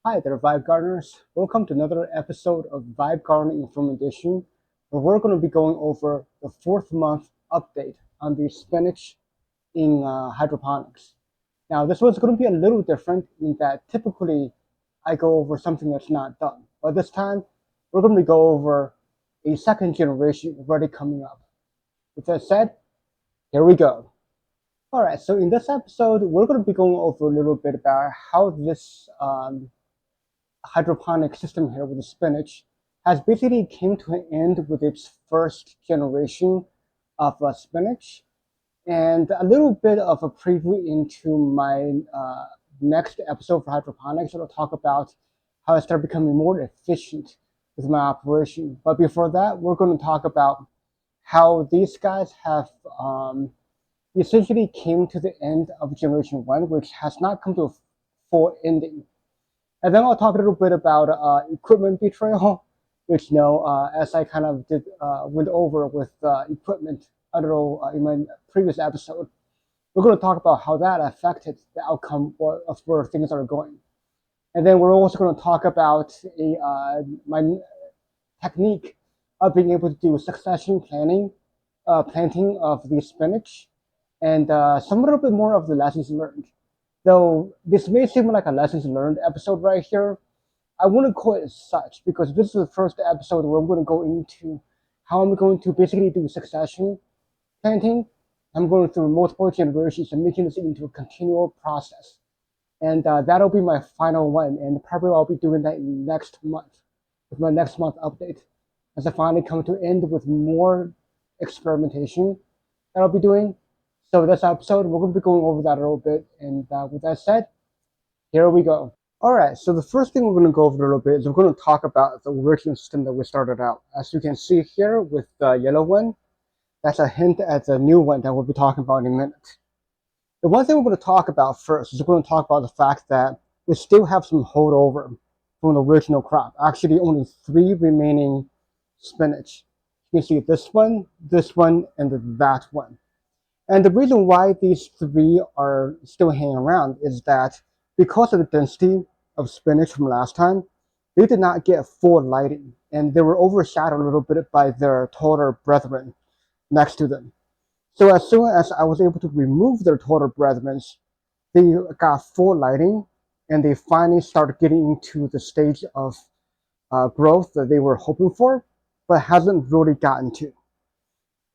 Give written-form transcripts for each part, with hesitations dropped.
Hi there, Vibe Gardeners. Welcome to another episode of Vibe Gardening Inform Edition, where we're going to be going over the fourth month update on the spinach in hydroponics. Now, this one's going to be a little different in that typically I go over something that's not done, but this time we're going to go over a second generation already coming up. With that said, here we go. All right, so in this episode, we're going to be going over a little bit about how this hydroponic system here with the spinach has basically came to an end with its first generation of spinach, and a little bit of a preview into my next episode for hydroponics. I'll talk about how I started becoming more efficient with my operation. But before that, we're going to talk about how these guys have essentially came to the end of generation one, which has not come to a full ending. And then I'll talk a little bit about equipment betrayal, which as I kind of went over with equipment a little in my previous episode, we're going to talk about how that affected the outcome of where things are going. And then we're also going to talk about my technique of being able to do succession planting of the spinach, and some little bit more of the lessons learned. Though this may seem like a lessons learned episode right here, I wouldn't call it as such because this is the first episode where I'm going to go into how I'm going to basically do succession planting. I'm going through multiple generations and making this into a continual process. And that'll be my final one. And probably I'll be doing that next month with my next month update as I finally come to end with more experimentation that I'll be doing. So this episode, we're going to be going over that a little bit. And with that said, here we go. All right, so the first thing we're going to go over a little bit is we're going to talk about the original system that we started out. As you can see here with the yellow one, that's a hint at the new one that we'll be talking about in a minute. The one thing we're going to talk about first is we're going to talk about the fact that we still have some holdover from the original crop. Actually, only 3 remaining spinach. You can see this one, and that one. And the reason why these 3 are still hanging around is that because of the density of spinach from last time, they did not get full lighting, and they were overshadowed a little bit by their taller brethren next to them. So as soon as I was able to remove their taller brethren, they got full lighting, and they finally started getting into the stage of growth that they were hoping for, but hasn't really gotten to.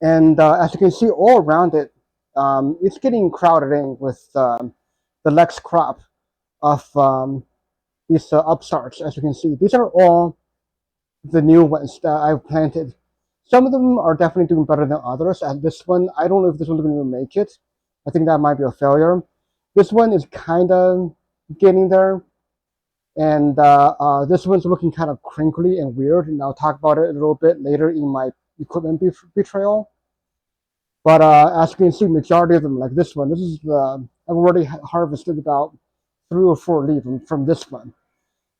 And as you can see all around it, it's getting crowded in with the next crop of these upstarts. As you can see, these are all the new ones that I've planted. Some of them are definitely doing better than others. And this one, I don't know if this one's going to make it. I think that might be a failure. This one is kind of getting there. And this one's looking kind of crinkly and weird. And I'll talk about it a little bit later in my equipment betrayal. But as you can see, majority of them, like this one, I've already harvested about 3 or 4 leaves from this one.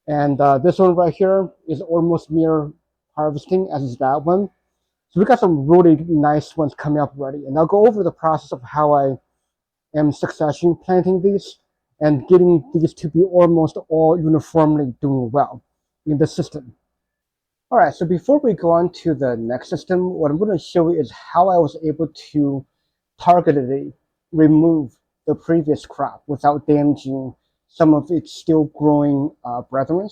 And this one right here is almost near harvesting, as is that one. So we got some really nice ones coming up already. And I'll go over the process of how I am succession planting these and getting these to be almost all uniformly doing well in the system. All right, so before we go on to the next system, what I'm going to show you is how I was able to targetedly remove the previous crop without damaging some of its still growing brethren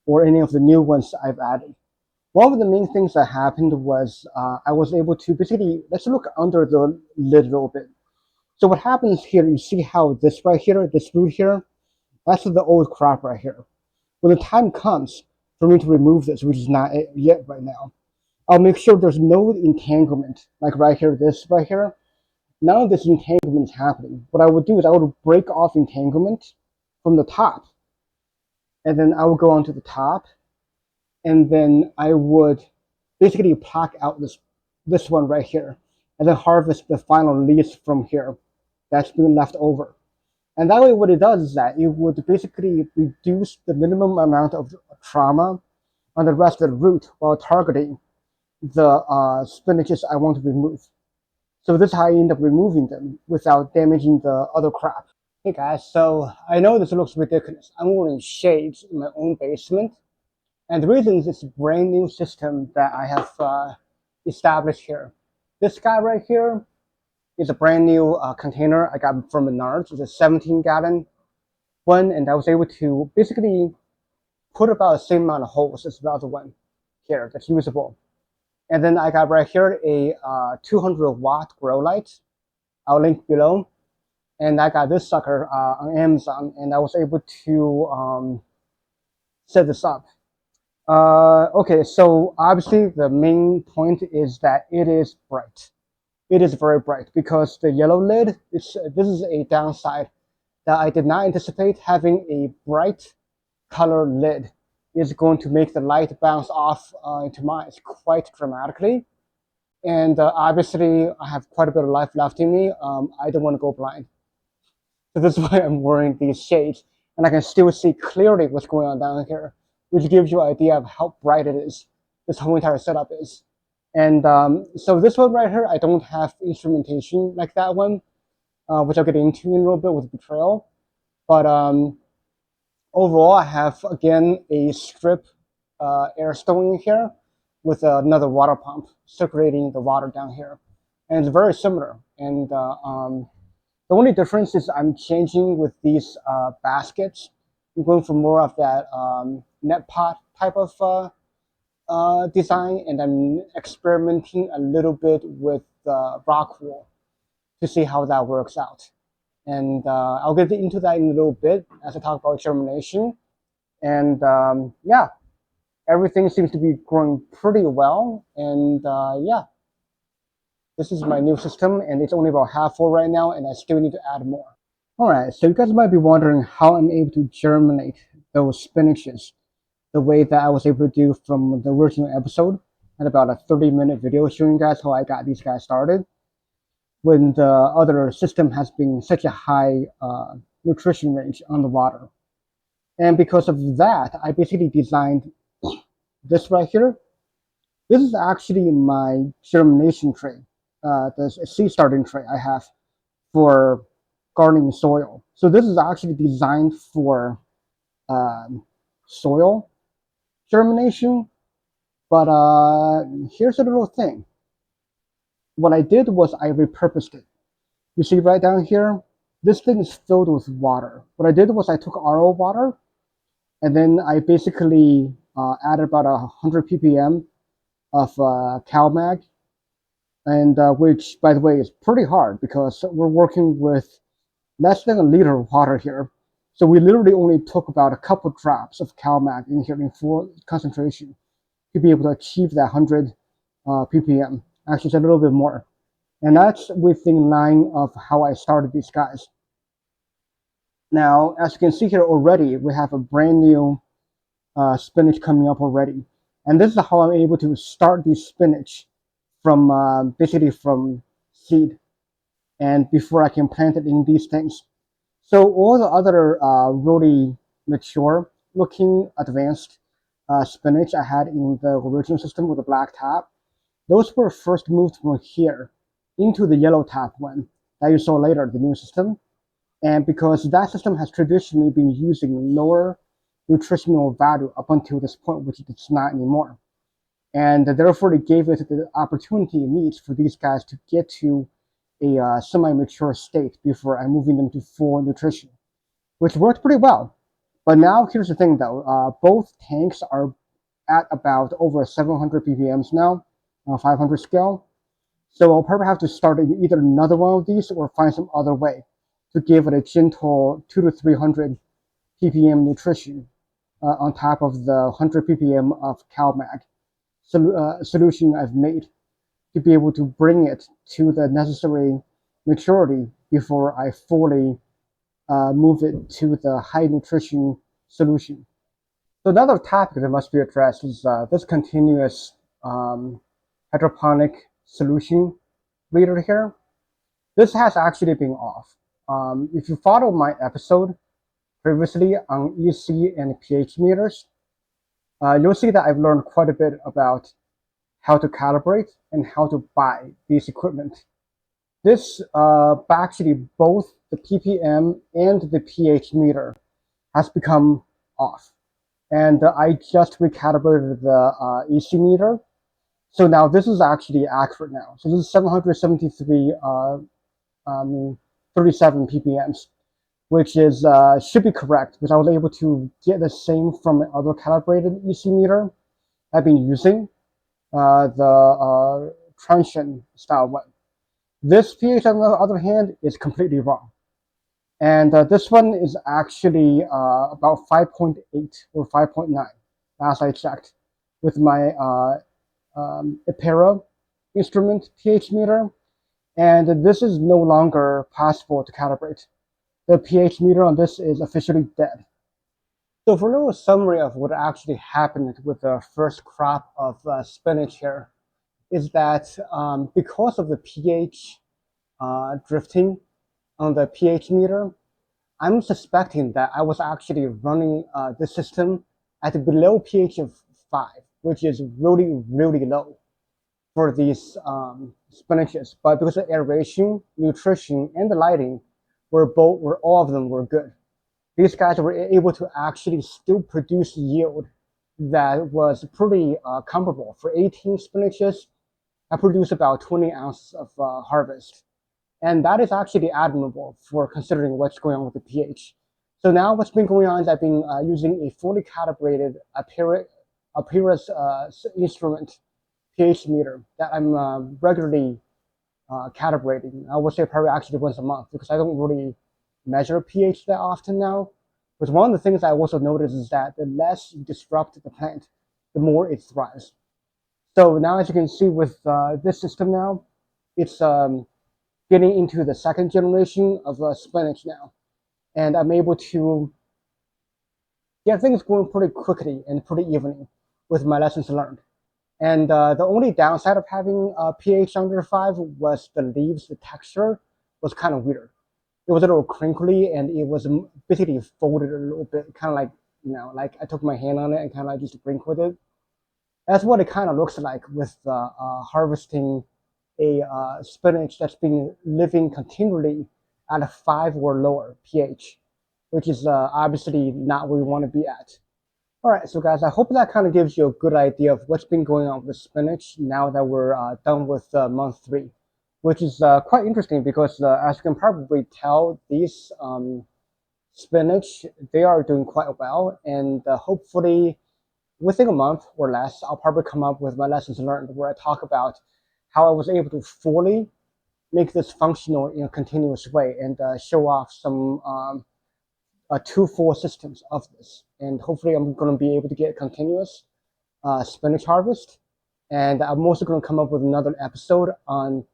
or any of the new ones I've added. One of the main things that happened was I was able to basically, let's look under the lid a little bit. So what happens here, you see how this right here, this root here, that's the old crop right here. When the time comes for me to remove this, which is not yet right now, I'll make sure there's no entanglement, like right here, this right here. None of this entanglement is happening. What I would do is I would break off entanglement from the top, and then I would go onto the top, and then I would basically pluck out this one right here, and then harvest the final leaves from here that's been left over. And that way what it does is that it would basically reduce the minimum amount of trauma on the rest of the root while targeting the spinaches I want to remove. So this is how I end up removing them without damaging the other crop. Hey guys, so I know this looks ridiculous. I'm wearing shades in my own basement, and the reason is this brand new system that I have established here. This guy right here is a brand new container I got from Menards. It's a 17-gallon one, and I was able to basically put about the same amount of holes as the other one here that's usable. And then I got right here a 200-watt grow light. I'll link below. And I got this sucker on Amazon, and I was able to set this up. Okay, so obviously the main point is that it is bright. It is very bright because the yellow lid, this is a downside that I did not anticipate. Having a bright color lid is going to make the light bounce off into my eyes quite dramatically. And obviously, I have quite a bit of life left in me. I don't want to go blind. So this is why I'm wearing these shades, and I can still see clearly what's going on down here, which gives you an idea of how bright it is. This whole entire setup is. And so this one right here, I don't have instrumentation like that one, which I'll get into in a little bit with Betrayal. But overall, I have, again, a strip air stone in here with another water pump circulating the water down here. And it's very similar. And the only difference is I'm changing with these baskets. I'm going for more of that net pot type of design, and I'm experimenting a little bit with rock wool to see how that works out. And I'll get into that in a little bit as I talk about germination. And yeah, everything seems to be growing pretty well. And yeah, this is my new system, and it's only about half full right now, and I still need to add more. All right, so you guys might be wondering how I'm able to germinate those spinaches the way that I was able to do from the original episode, and about a 30-minute video showing you guys how I got these guys started when the other system has been such a high nutrition range on the water. And because of that, I basically designed this right here. This is actually my germination tray, the seed starting tray I have for gardening soil. So this is actually designed for soil germination. But here's a little thing. What I did was I repurposed it. You see right down here, this thing is filled with water. What I did was I took RO water, and then I basically added about 100 ppm of CalMag, and which, by the way, is pretty hard because we're working with less than a liter of water here. So we literally only took about a couple drops of CalMag in here in full concentration to be able to achieve that 100 ppm. Actually, it's a little bit more. And that's within line of how I started these guys. Now, as you can see here already, we have a brand new spinach coming up already. And this is how I'm able to start the spinach from basically from seed, and before I can plant it in these things. So all the other really mature looking advanced spinach I had in the original system with the black top, those were first moved from here into the yellow top one that you saw later, the new system. And because that system has traditionally been using lower nutritional value up until this point, which it's not anymore. And therefore, it gave it the opportunity it needs for these guys to get to a semi-mature state before I'm moving them to full nutrition, which worked pretty well. But now here's the thing though, both tanks are at about over 700 ppms now, 500 scale. So I'll probably have to start either another one of these or find some other way to give it a gentle 200 to 300 ppm nutrition on top of the 100 ppm of CalMag solution I've made to be able to bring it to the necessary maturity before I fully move it to the high nutrition solution. So another topic that must be addressed is this continuous hydroponic solution reader here. This has actually been off. If you follow my episode previously on EC and pH meters, you'll see that I've learned quite a bit about how to calibrate and how to buy these equipment. This actually both the ppm and the pH meter has become off. And I just recalibrated the EC meter. So now this is actually accurate now. So this is 773, 37 ppms, which is should be correct because I was able to get the same from my other calibrated EC meter I've been using, the Transsion style one. This pH, on the other hand, is completely wrong. And this one is actually about 5.8 or 5.9, last I checked, with my Ipera instrument pH meter. And this is no longer possible to calibrate. The pH meter on this is officially dead. So for a little summary of what actually happened with the first crop of spinach here, is that because of the pH drifting on the pH meter, I'm suspecting that I was actually running the system at below pH of 5, which is really, really low for these spinaches. But because of aeration, nutrition, and the lighting, all of them were good. These guys were able to actually still produce yield that was pretty comparable. For 18 spinaches, I produced about 20 ounces of harvest. And that is actually admirable for considering what's going on with the pH. So now what's been going on is I've been using a fully calibrated Ipera's instrument pH meter that I'm regularly calibrating. I would say probably actually once a month because I don't really measure pH that often now. But one of the things I also noticed is that the less you disrupt the plant, the more it thrives. So now, as you can see with this system now, it's getting into the second generation of spinach now. And I'm able to get things going pretty quickly and pretty evenly with my lessons learned. And the only downside of having pH under 5 was the leaves, the texture was kind of weird. It was a little crinkly and it was basically folded a little bit, kind of like, like I took my hand on it and kind of like just wrinkled it. That's what it kind of looks like with harvesting a spinach that's been living continually at a 5 or lower pH, which is obviously not where we want to be at. All right, so guys, I hope that kind of gives you a good idea of what's been going on with spinach now that we're done with month 3, which is quite interesting because as you can probably tell, these spinach, they are doing quite well, and hopefully within a month or less, I'll probably come up with my lessons learned where I talk about how I was able to fully make this functional in a continuous way and show off some 2 full systems of this. And hopefully I'm going to be able to get continuous spinach harvest. And I'm also going to come up with another episode on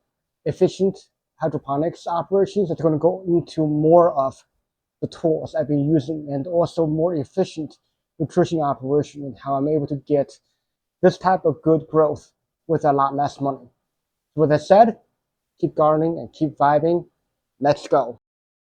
efficient hydroponics operations that's going to go into more of the tools I've been using and also more efficient nutrition operation and how I'm able to get this type of good growth with a lot less money. With that said, keep gardening and keep vibing. Let's go.